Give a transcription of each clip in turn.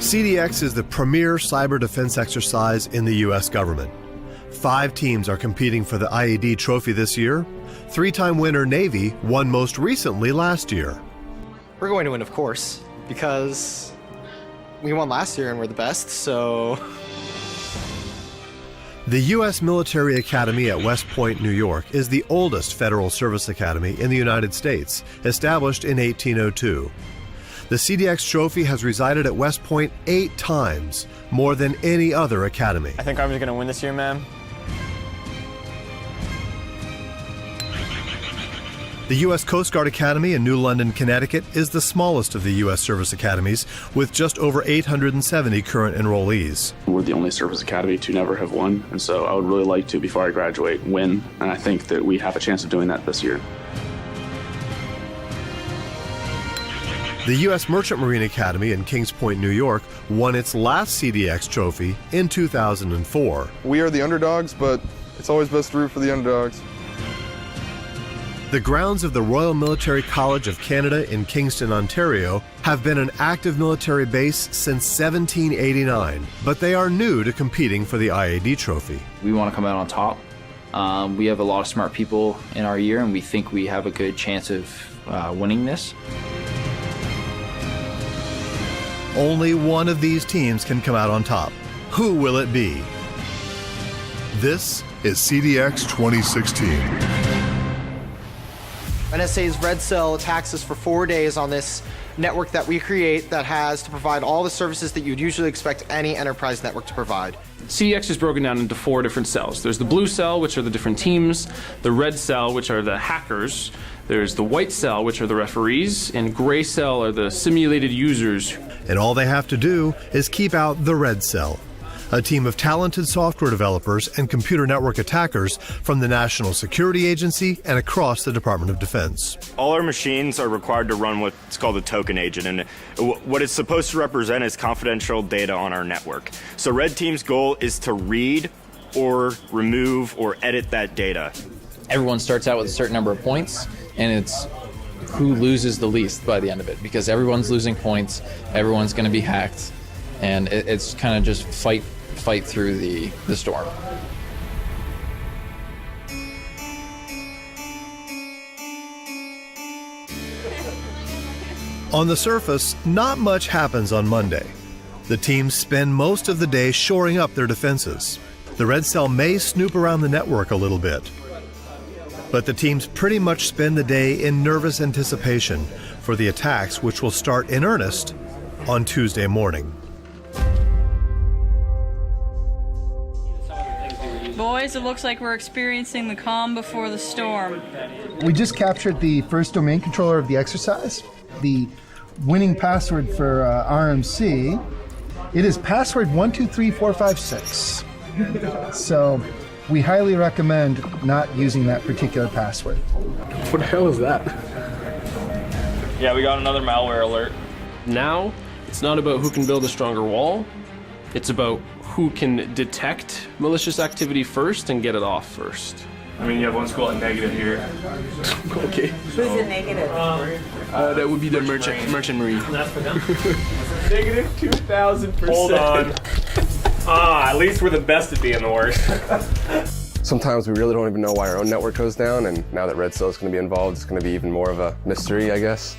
CDX is the premier cyber defense exercise in the U.S. government. 5 teams are competing for the IED trophy this year. 3-time winner Navy won most recently last year. We're going to win, of course, because we won last year and we're the best, so... The U.S. Military Academy at West Point, New York is the oldest federal service academy in the United States, established in 1802. The CDX trophy has resided at West Point 8 times, more than any other academy. I think Army's going to win this year, ma'am. The U.S. Coast Guard Academy in New London, Connecticut is the smallest of the U.S. service academies, with just over 870 current enrollees. We're the only service academy to never have won, and so I would really like to, before I graduate, win, and I think that we have a chance of doing that this year. The U.S. Merchant Marine Academy in Kings Point, New York, won its last CDX trophy in 2004. We are the underdogs, but it's always best to root for the underdogs. The grounds of the Royal Military College of Canada in Kingston, Ontario, have been an active military base since 1789, but they are new to competing for the IAD trophy. We want to come out on top. We have a lot of smart people in our year, and we think we have a good chance of winning this. Only one of these teams can come out on top. Who will it be? This is CDX 2016. NSA's Red Cell attacks us for 4 days on this network that we create that has to provide all the services that you'd usually expect any enterprise network to provide. CDX is broken down into 4 different cells. There's the blue cell, which are the different teams, the red cell, which are the hackers, there's the white cell, which are the referees, and gray cell are the simulated users. And all they have to do is keep out the red cell, a team of talented software developers and computer network attackers from the National Security Agency and across the Department of Defense. All our machines are required to run what's called a token agent, and what it's supposed to represent is confidential data on our network. So Red Team's goal is to read or remove or edit that data. Everyone starts out with a certain number of points, and it's who loses the least by the end of it, because everyone's losing points, everyone's going to be hacked, and it's kind of just fight through the storm. On the surface, not much happens on Monday. The teams spend most of the day shoring up their defenses. The red cell may snoop around the network a little bit. But the teams pretty much spend the day in nervous anticipation for the attacks, which will start in earnest on Tuesday morning. Boys, it looks like we're experiencing the calm before the storm. We just captured the first domain controller of the exercise. The winning password for RMC, it is password 123456. So we highly recommend not using that particular password. What the hell is that? Yeah, we got another malware alert. Now, it's not about who can build a stronger wall. It's about who can detect malicious activity first and get it off first. I mean, you have one school at negative here. Okay. Who's in negative? That would be the merchant marine. Negative 2,000%. Hold on. At least we're the best at being the worst. Sometimes we really don't even know why our own network goes down, and now that Red Cell is going to be involved, it's going to be even more of a mystery, I guess.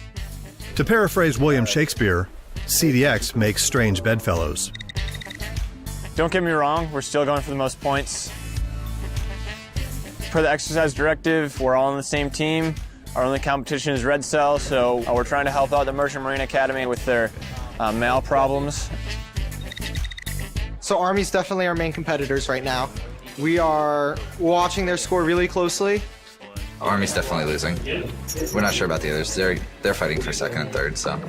To paraphrase William Shakespeare, CDX makes strange bedfellows. Don't get me wrong, we're still going for the most points. Per the exercise directive, we're all on the same team. Our only competition is Red Cell, so we're trying to help out the Merchant Marine Academy with their mail problems. So Army's definitely our main competitors right now. We are watching their score really closely. Army's definitely losing. We're not sure about the others. They're fighting for second and third, so.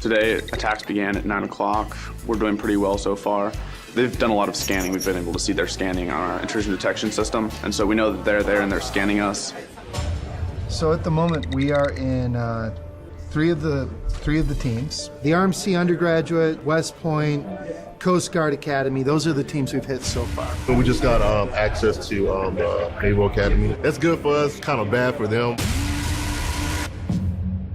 Today, attacks began at 9 o'clock. We're doing pretty well so far. They've done a lot of scanning. We've been able to see their scanning on our intrusion detection system, and so we know that they're there and they're scanning us. So at the moment, we are in three of the teams. The RMC undergraduate, West Point, Coast Guard Academy, those are the teams we've hit so far. We just got access to the Naval Academy. That's good for us, kind of bad for them.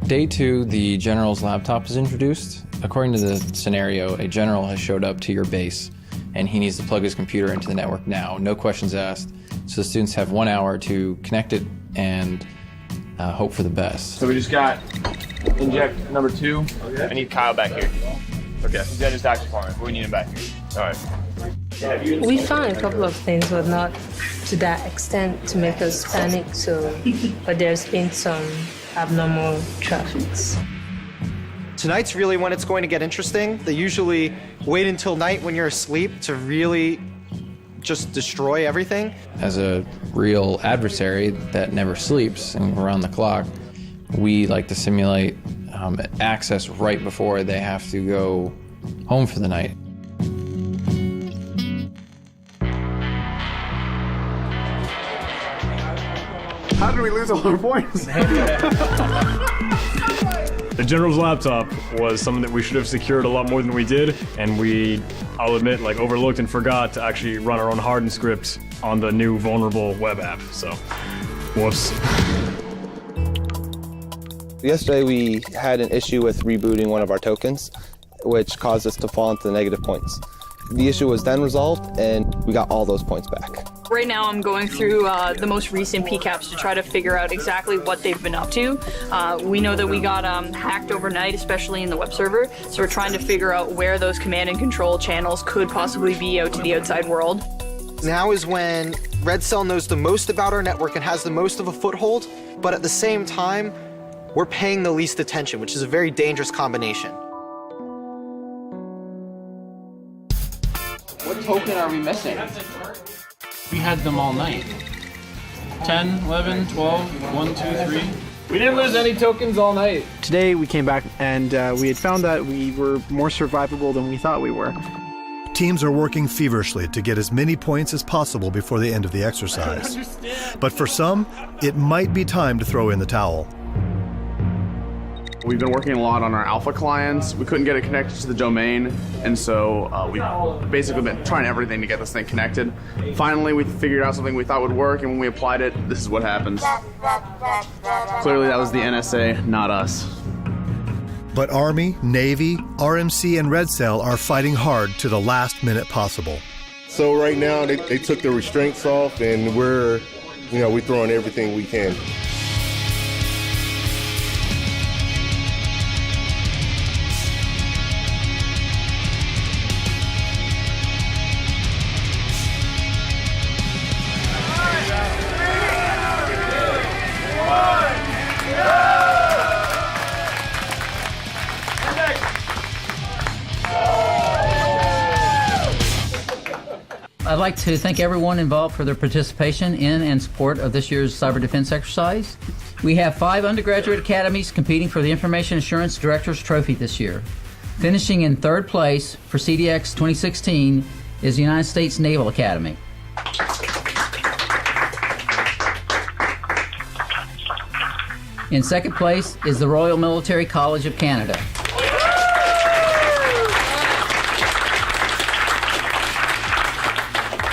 Day 2, the general's laptop is introduced, According to the scenario, a general has showed up to your base and he needs to plug his computer into the network now, no questions asked. So the students have 1 hour to connect it and hope for the best. So we just got inject number 2. Okay. I need Kyle back here. Okay. He's got his doctor for me, but we need him back here. All right. We found a couple of things, but not to that extent to make us panic. But there's been some abnormal traffics. Tonight's really when it's going to get interesting. They usually wait until night when you're asleep to really just destroy everything. As a real adversary that never sleeps and around the clock, we like to simulate access right before they have to go home for the night. How did we lose all our points? The general's laptop was something that we should have secured a lot more than we did, and I'll admit, overlooked and forgot to actually run our own hardened script on the new vulnerable web app, so whoops. Yesterday we had an issue with rebooting one of our tokens, which caused us to fall into the negative points. The issue was then resolved, and we got all those points back. Right now I'm going through the most recent PCAPs to try to figure out exactly what they've been up to. We know that we got hacked overnight, especially in the web server, so we're trying to figure out where those command and control channels could possibly be out to the outside world. Now is when Red Cell knows the most about our network and has the most of a foothold, but at the same time, we're paying the least attention, which is a very dangerous combination. What token are we missing? We had them all night. 10, 11, 12, 1, 2, 3. We didn't lose any tokens all night. Today we came back and we had found that we were more survivable than we thought we were. Teams are working feverishly to get as many points as possible before the end of the exercise. But for some, it might be time to throw in the towel. We've been working a lot on our alpha clients. We couldn't get it connected to the domain, and so we've basically been trying everything to get this thing connected. Finally, we figured out something we thought would work, and when we applied it, this is what happens. Clearly, that was the NSA, not us. But Army, Navy, RMC, and Red Cell are fighting hard to the last minute possible. So right now, they took the restraints off, and we're throwing everything we can. I'd like to thank everyone involved for their participation in and support of this year's cyber defense exercise. We have 5 undergraduate academies competing for the Information Assurance Director's Trophy this year. Finishing in 3rd place for CDX 2016 is the United States Naval Academy. In 2nd place is the Royal Military College of Canada.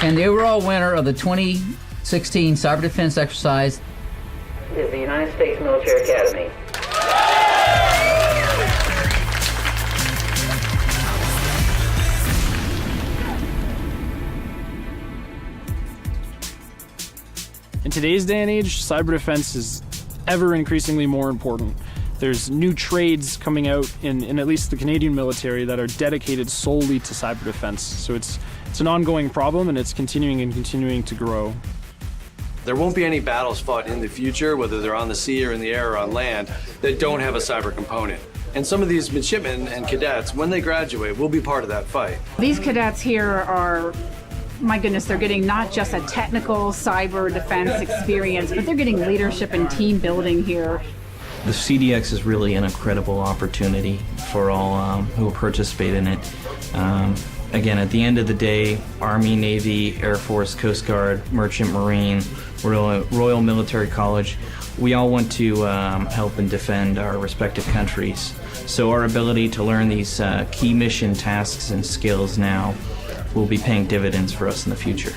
And the overall winner of the 2016 Cyber Defense exercise is the United States Military Academy. In today's day and age, cyber defense is ever increasingly more important. There's new trades coming out in at least the Canadian military that are dedicated solely to cyber defense. So it's an ongoing problem, and it's continuing to grow. There won't be any battles fought in the future, whether they're on the sea or in the air or on land, that don't have a cyber component. And some of these midshipmen and cadets, when they graduate, will be part of that fight. These cadets here are, my goodness, they're getting not just a technical cyber defense experience, but they're getting leadership and team building here. The CDX is really an incredible opportunity for all who will participate in it. Again, at the end of the day, Army, Navy, Air Force, Coast Guard, Merchant Marine, Royal Military College, we all want to help and defend our respective countries. So our ability to learn these key mission tasks and skills now will be paying dividends for us in the future.